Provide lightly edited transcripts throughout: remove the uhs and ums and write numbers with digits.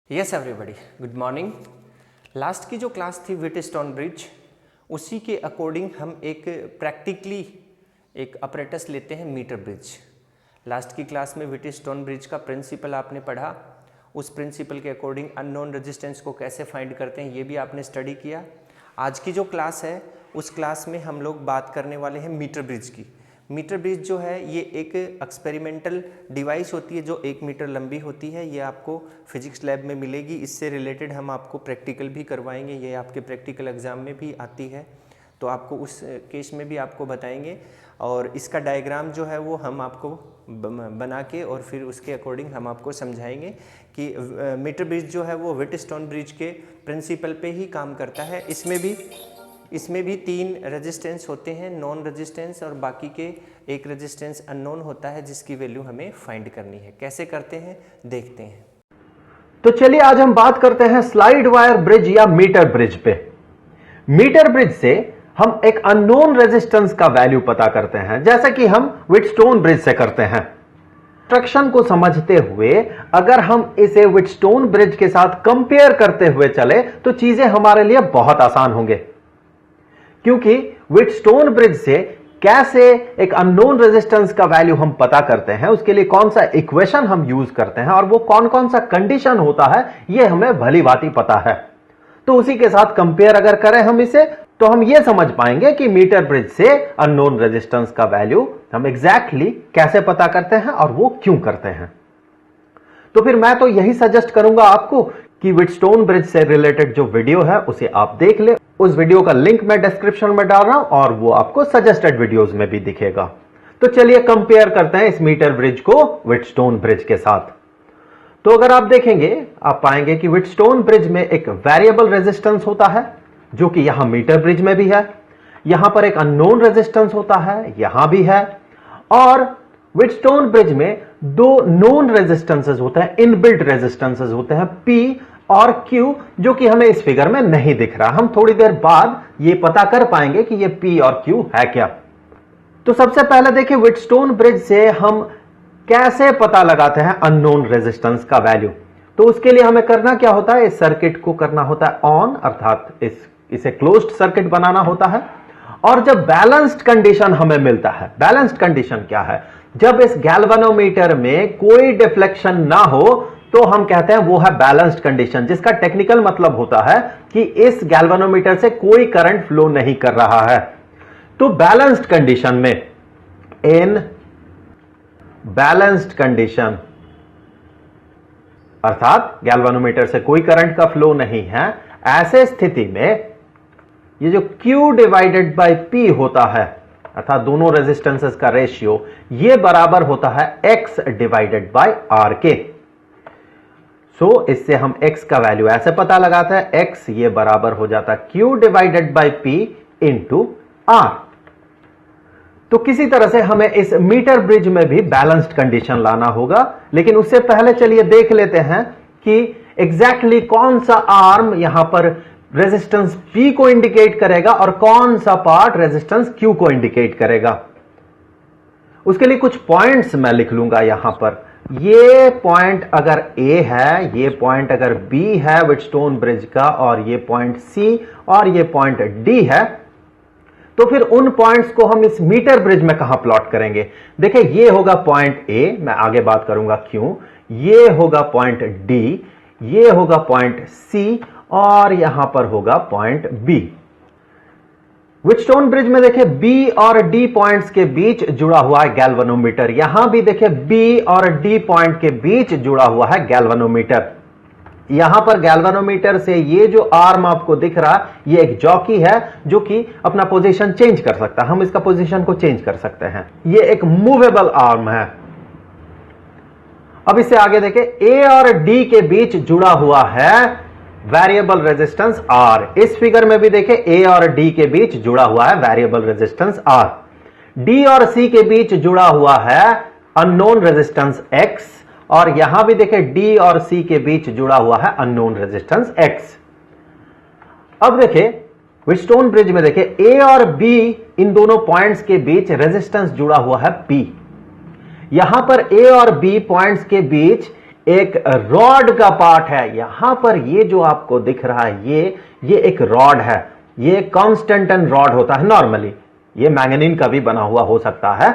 Yes everybody, good morning. Last की जो class थी व्हीटस्टोन ब्रिज, उसी के अकॉर्डिंग हम एक प्रैक्टिकली एक अपरेटस लेते हैं मीटर ब्रिज। लास्ट की क्लास में व्हीटस्टोन ब्रिज का प्रिंसिपल आपने पढ़ा, उस प्रिंसिपल के अकॉर्डिंग अननोन रेजिस्टेंस को कैसे फाइंड करते हैं ये भी आपने स्टडी किया। आज की जो क्लास है उस क्लास में हम लोग बात करने वाले हैं मीटर ब्रिज की। मीटर ब्रिज जो है ये एक एक्सपेरिमेंटल डिवाइस होती है जो 1 मीटर लंबी होती है। ये आपको फिजिक्स लैब में मिलेगी। इससे रिलेटेड हम आपको प्रैक्टिकल भी करवाएंगे, ये आपके प्रैक्टिकल एग्जाम में भी आती है, तो आपको उस केस में भी आपको बताएंगे। और इसका डायग्राम जो है वो हम आपको बना के और फिर उसके अकॉर्डिंग हम आपको समझाएंगे कि मीटर ब्रिज जो है वो व्हीटस्टोन ब्रिज के प्रिंसिपल पे ही काम करता है। इसमें भी 3 रेजिस्टेंस होते हैं, नॉन रेजिस्टेंस, और बाकी के एक रेजिस्टेंस अननोन होता है जिसकी वैल्यू हमें फाइंड करनी है। कैसे करते हैं देखते हैं। तो चलिए आज हम बात करते हैं स्लाइड वायर ब्रिज या मीटर ब्रिज पे। मीटर ब्रिज से हम एक अननोन रेजिस्टेंस का वैल्यू पता करते हैं, जैसा कि हम व्हीटस्टोन ब्रिज से करते हैं। इंस्ट्रक्शन को समझते हुए अगर हम इसे व्हीटस्टोन ब्रिज के साथ कंपेयर करते हुए चले तो चीजें हमारे लिए बहुत आसान होंगे, क्योंकि व्हीटस्टोन ब्रिज से कैसे एक अननोन रेजिस्टेंस का वैल्यू हम पता करते हैं, उसके लिए कौन सा इक्वेशन हम यूज करते हैं और वो कौन कौन सा कंडीशन होता है ये हमें भली भांति पता है। तो उसी के साथ कंपेयर अगर करें हम इसे, तो हम ये समझ पाएंगे कि मीटर ब्रिज से अननोन रेजिस्टेंस का वैल्यू हम एग्जैक्टली कैसे पता करते हैं और वो क्यों करते हैं। तो फिर मैं तो यही सजेस्ट करूंगा आपको कि व्हीटस्टोन ब्रिज से रिलेटेड जो वीडियो है उसे आप देख ले। उस वीडियो का लिंक मैं डिस्क्रिप्शन में डाल रहा हूं और वो आपको सजेस्टेड वीडियोस में भी दिखेगा। तो चलिए कंपेयर करते हैं इस मीटर ब्रिज को व्हीटस्टोन ब्रिज के साथ। तो अगर आप देखेंगे आप पाएंगे कि व्हीटस्टोन ब्रिज में एक वेरिएबल रेजिस्टेंस होता है, जो कि यहां मीटर ब्रिज में भी है। यहां पर एक अननोन रेजिस्टेंस होता है, यहां भी है। और व्हीटस्टोन ब्रिज में 2 नोन रेजिस्टेंसेस होते हैं, इनबिल्ट रेजिस्टेंसेस होते हैं, P और Q, जो कि हमें इस फिगर में नहीं दिख रहा। हम थोड़ी देर बाद ये पता कर पाएंगे कि ये P और Q है क्या। तो सबसे पहले देखिए व्हीटस्टोन ब्रिज से हम कैसे पता लगाते हैं अननोन रेजिस्टेंस का वैल्यू। तो उसके लिए हमें करना क्या होता है, इस सर्किट को करना होता है ऑन, अर्थात इसे क्लोज्ड सर्किट बनाना होता है। और जब बैलेंस्ड कंडीशन हमें मिलता है, बैलेंस्ड कंडीशन क्या है, जब इस गैल्वेनोमीटर में कोई डिफ्लेक्शन ना हो तो हम कहते हैं वो है बैलेंस्ड कंडीशन, जिसका टेक्निकल मतलब होता है कि इस गैल्वेनोमीटर से कोई करंट फ्लो नहीं कर रहा है। तो बैलेंस्ड कंडीशन में, इन बैलेंस्ड कंडीशन अर्थात गैल्वेनोमीटर से कोई करंट का फ्लो नहीं है, ऐसे स्थिति में ये जो Q डिवाइडेड बाय P होता है, अर्थात दोनों रेजिस्टेंसेस का रेशियो, ये बराबर होता है X डिवाइडेड बाय R के। सो इससे हम X का वैल्यू ऐसे पता लगाते हैं, X ये बराबर हो जाता है Q divided by P into R। तो किसी तरह से हमें इस मीटर ब्रिज में भी बैलेंस्ड कंडीशन लाना होगा, लेकिन उससे पहले चलिए देख लेते हैं कि एग्जैक्टली कौन सा आर्म यहां पर रेजिस्टेंस P को इंडिकेट करेगा और कौन सा पार्ट रेजिस्टेंस Q को इंडिकेट करेगा। उसके लिए कुछ पॉइंट्स मैं लिख लूंगा यहां पर। ये पॉइंट अगर A है, ये पॉइंट अगर B है व्हीटस्टोन ब्रिज का, और ये पॉइंट C और ये पॉइंट D है, तो फिर उन पॉइंट्स को हम इस मीटर ब्रिज में कहां प्लॉट करेंगे। देखिए ये होगा पॉइंट A, मैं आगे बात करूंगा क्यों। ये होगा पॉइंट D, ये होगा पॉइंट C और यहां पर होगा पॉइंट B। व्हीटस्टोन ब्रिज में देखिए B और D पॉइंट्स के बीच जुड़ा हुआ है गैल्वेनोमीटर। यहां भी देखिए B और D पॉइंट के बीच जुड़ा हुआ है गैल्वेनोमीटर। यहां पर गैल्वेनोमीटर से ये जो आर्म आपको दिख रहा है ये एक जॉकी है जो कि अपना पोजीशन चेंज कर सकता है, हम इसका पोजीशन को चेंज कर सकते हैं। ये एक मूवेबल आर्म है। अब इससे आगे देखें, A और D के बीच जुड़ा हुआ है वेरिएबल रेजिस्टेंस R। इस फिगर में भी देखें A और D के बीच जुड़ा हुआ है वेरिएबल रेजिस्टेंस R। D और C के बीच जुड़ा हुआ है अननोन रेजिस्टेंस X, और यहां भी देखें D और C के बीच जुड़ा हुआ है अननोन रेजिस्टेंस X। अब देखें व्हीटस्टोन ब्रिज में देखें A और B, इन दोनों पॉइंट्स के बीच रेजिस्टेंस जुड़ा हुआ है P। यहां पर A और B पॉइंट्स के बीच एक रॉड का पार्ट है। यहां पर ये जो आपको दिख रहा है ये एक रॉड है। ये कांस्टेंटन रॉड होता है नॉर्मली, ये मैंगनीन का भी बना हुआ हो सकता है।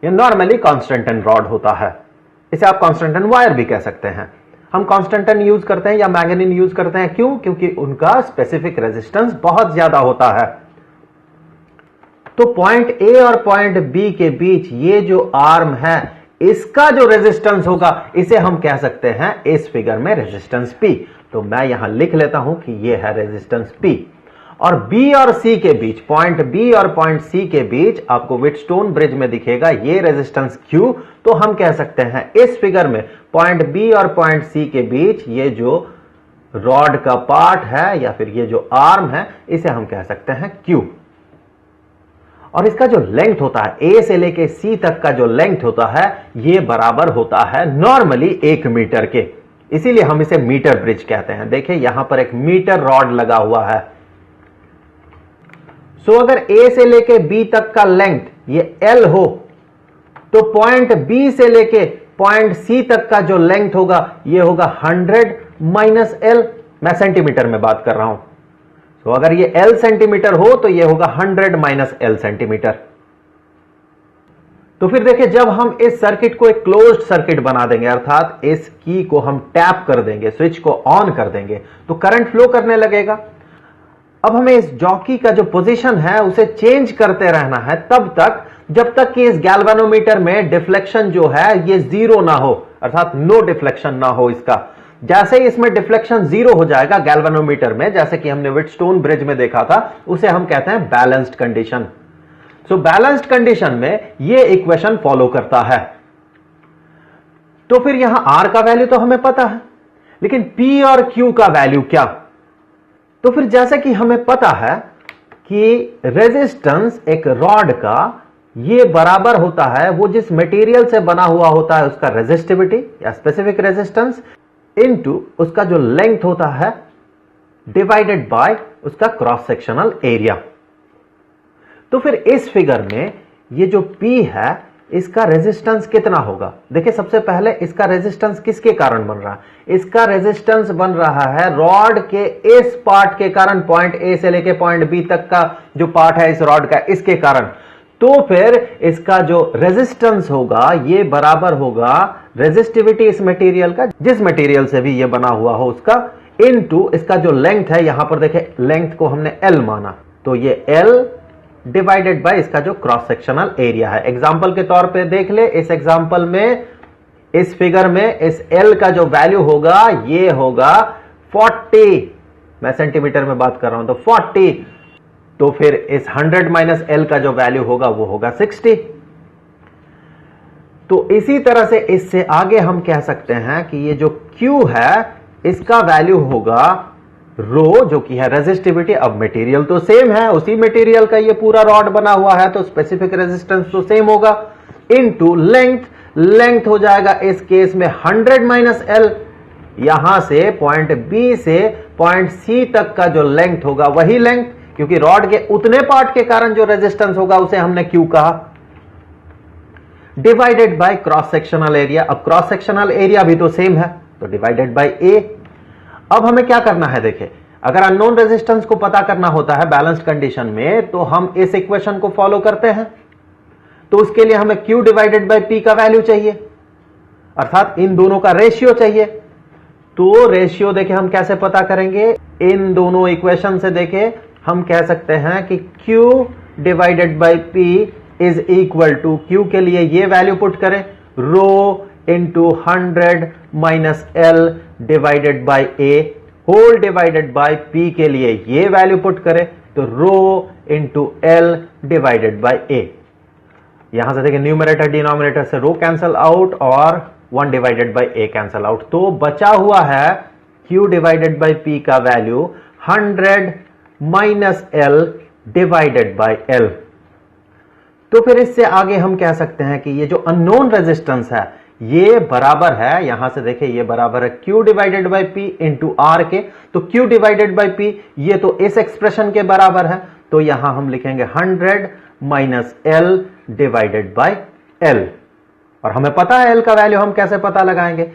ये नॉर्मली कांस्टेंटन रॉड होता है, इसे आप कांस्टेंटन वायर भी कह सकते हैं। हम कांस्टेंटन यूज करते हैं या मैंगनीन यूज करते हैं, क्यों? क्योंकि उनका स्पेसिफिक रेजिस्टेंस बहुत ज्यादा होता है। तो पॉइंट ए और पॉइंट बी के बीच ये जो आर्म है, इसका जो रेजिस्टेंस होगा इसे हम कह सकते हैं इस फिगर में रेजिस्टेंस P। तो मैं यहां लिख लेता हूं कि ये है रेजिस्टेंस P। और B और C के बीच, पॉइंट B और पॉइंट C के बीच आपको व्हीटस्टोन ब्रिज में दिखेगा ये रेजिस्टेंस Q। तो हम कह सकते हैं इस फिगर में पॉइंट B और पॉइंट C के बीच ये जो रॉड का पार्ट है या फिर ये जो आर्म है, इसे हम कह सकते हैं Q। और इसका जो लेंथ होता है, A से लेके C तक का जो लेंथ होता है, ये बराबर होता है नॉर्मली 1 मीटर के। इसीलिए हम इसे मीटर ब्रिज कहते हैं। देखिए यहां पर एक मीटर रॉड लगा हुआ है। सो अगर A से लेके B तक का लेंथ ये L हो, तो पॉइंट B से लेके पॉइंट C तक का जो लेंथ होगा ये होगा 100 माइनस L। मैं सेंटीमीटर में बात कर रहा हूं। तो अगर ये L सेंटीमीटर हो तो ये होगा 100 माइनस L सेंटीमीटर। तो फिर देखिए, जब हम इस सर्किट को एक क्लोज्ड सर्किट बना देंगे, अर्थात इस की को हम टैप कर देंगे, स्विच को ऑन कर देंगे, तो करंट फ्लो करने लगेगा। अब हमें इस जॉकी का जो पोजीशन है उसे चेंज करते रहना है तब तक जब तक कि इस गैल्वेनोमीटर में डिफ्लेक्शन जो है ये 0 ना हो, अर्थात नो डिफ्लेक्शन ना हो इसका। जैसे ही इसमें डिफ्लेक्शन 0 हो जाएगा गैल्वेनोमीटर में, जैसे कि हमने व्हीटस्टोन ब्रिज में देखा था, उसे हम कहते हैं बैलेंस्ड कंडीशन। सो बैलेंस्ड कंडीशन में ये इक्वेशन फॉलो करता है। तो फिर यहां R का वैल्यू तो हमें पता है, लेकिन P और Q का वैल्यू क्या? तो फिर जैसे कि हमें पता है कि रेजिस्टेंस एक रॉड का ये बराबर होता है वो जिस मटेरियल से बना हुआ होता है उसका रेजिस्टिविटी या स्पेसिफिक रेजिस्टेंस इनटू उसका जो लेंथ होता है डिवाइडेड बाय उसका क्रॉस सेक्शनल एरिया। तो फिर इस फिगर में ये जो P है इसका रेजिस्टेंस कितना होगा? देखिए सबसे पहले इसका रेजिस्टेंस किसके कारण बन रहा है? इसका रेजिस्टेंस बन रहा है रॉड के इस पार्ट के कारण, पॉइंट A से लेके पॉइंट B तक का जो पार्ट है इस रॉड का, इसके कारण। तो फिर इसका जो रेजिस्टेंस होगा ये बराबर होगा रेजिस्टिविटी इस मटेरियल का, जिस मटेरियल से भी ये बना हुआ हो उसका, इनटू इसका जो लेंथ है, यहां पर देखें लेंथ को हमने L माना, तो ये L डिवाइडेड बाय इसका जो क्रॉस सेक्शनल एरिया है। एग्जांपल के तौर पे देख ले, इस एग्जांपल में इस फिगर में इस L का जो वैल्यू होगा ये होगा 40, मैं सेंटीमीटर में बात कर रहा हूं तो 40। तो फिर इस 100 माइनस L का जो वैल्यू होगा वो होगा 60। तो इसी तरह से इससे आगे हम कह सकते हैं कि ये जो Q है इसका वैल्यू होगा रो, जो कि है रेजिस्टिविटी। अब मटेरियल तो सेम है, उसी मटेरियल का ये पूरा रॉड बना हुआ है तो स्पेसिफिक रेजिस्टेंस तो सेम होगा, इनटू लेंथ। लेंथ हो जाएगा इस केस में 100 माइनस L। यहां से पॉइंट B से पॉइंट C तक का जो लेंथ होगा वही लेंथ, क्योंकि रॉड के उतने पार्ट के कारण जो रेजिस्टेंस होगा उसे हमने Q कहा, divided by cross sectional area. अब क्रॉस सेक्शनल एरिया भी तो सेम है तो डिवाइडेड बाय A। अब हमें क्या करना है, देखिए अगर अननोन रेजिस्टेंस को पता करना होता है बैलेंस्ड कंडीशन में तो हम इस इक्वेशन को फॉलो करते हैं। तो उसके लिए हमें Q डिवाइडेड बाय P का वैल्यू चाहिए, अर्थात इन दोनों का रेशियो चाहिए। तो रेशियो देखें हम कैसे पता करेंगे, इन दोनों इक्वेशन से देखें हम कह सकते हैं कि Q divided by P is equal to, Q के लिए ये वैल्यू पुट करें row into 100 minus L divided by A, whole divided by P के लिए ये वैल्यू पुट करें तो row into L divided by A। यहां से देखिए न्यूमरेटर डिनोमिनेटर से रो कैंसल आउट और 1 divided by A cancel out, तो बचा हुआ है Q डिवाइडेड बाय P का value 100 minus L divided bye L। तो फिर इससे आगे हम कह सकते हैं कि ये जो अननोन रेजिस्टेंस है ये बराबर है, यहां से देखिए ये बराबर है Q divided by P into R के। तो Q डिवाइडेड बाय P ये तो इस एक्सप्रेशन के बराबर है, तो यहां हम लिखेंगे 100 minus L divided bye L। और हमें पता है L का वैल्यू हम कैसे पता लगाएंगे,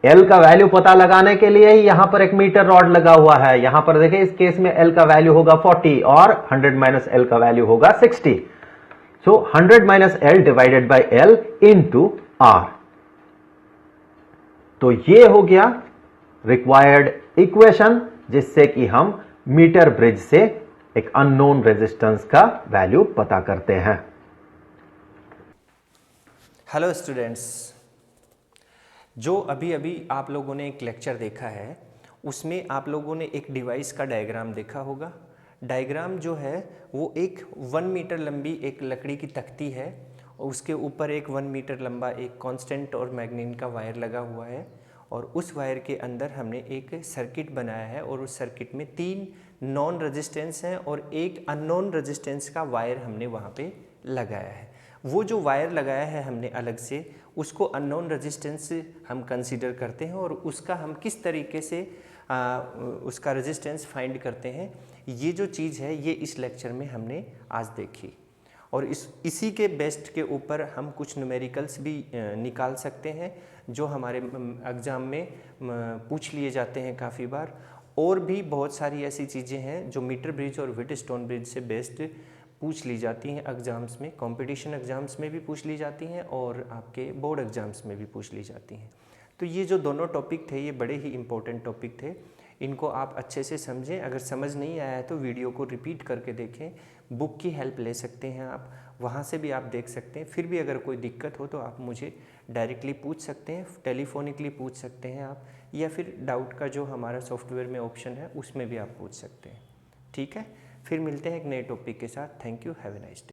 L का वैल्यू पता लगाने के लिए ही यहां पर एक मीटर रॉड लगा हुआ है। यहां पर देखिए इस केस में L का वैल्यू होगा 40 और 100 माइनस L का वैल्यू होगा 60। सो 100 minus L divided by L into R। तो ये हो गया रिक्वायर्ड इक्वेशन जिससे कि हम मीटर ब्रिज से एक अननोन रेजिस्टेंस का वैल्यू पता करते हैं। हेलो स्टूडेंट्स, जो अभी अभी आप लोगों ने एक लेक्चर देखा है उसमें आप लोगों ने एक डिवाइस का डायग्राम देखा होगा। डायग्राम जो है वो एक 1 मीटर लंबी एक लकड़ी की तख्ती है और उसके ऊपर एक 1 मीटर लंबा एक कांस्टेंट और मैग्नीन का वायर लगा हुआ है और उस वायर के अंदर हमने एक सर्किट बनाया है और उस सर्किट में 3 नॉन रेजिस्टेंस हैं और एक अननोन रेजिस्टेंस का वायर हमने वहाँ पे लगाया है। वो जो वायर लगाया है हमने अलग से, उसको अननोन रेजिस्टेंस हम कंसीडर करते हैं और उसका हम किस तरीके से उसका रेजिस्टेंस फाइंड करते हैं, ये जो चीज़ है ये इस लेक्चर में हमने आज देखी। और इसी के बेस्ट के ऊपर हम कुछ न्यूमेरिकल्स भी निकाल सकते हैं जो हमारे एग्ज़ाम में पूछ लिए जाते हैं काफ़ी बार। और भी बहुत सारी ऐसी चीज़ें हैं जो मीटर ब्रिज और व्हीटस्टोन ब्रिज से बेस्ड पूछ ली जाती हैं एग्ज़ाम्स में, कंपटीशन एग्ज़ाम्स में भी पूछ ली जाती हैं और आपके बोर्ड एग्ज़ाम्स में भी पूछ ली जाती हैं। तो ये जो दोनों टॉपिक थे ये बड़े ही इम्पोर्टेंट टॉपिक थे, इनको आप अच्छे से समझें। अगर समझ नहीं आया है तो वीडियो को रिपीट करके देखें, बुक की हेल्प ले सकते हैं आप, वहाँ से भी आप देख सकते हैं। फिर भी अगर कोई दिक्कत हो तो आप मुझे डायरेक्टली पूछ सकते हैं, टेलीफोनिकली पूछ सकते हैं आप, या फिर डाउट का जो हमारा सॉफ्टवेयर में ऑप्शन है उसमें भी आप पूछ सकते हैं। ठीक है, फिर मिलते हैं एक नए टॉपिक के साथ। Thank you, have a nice day.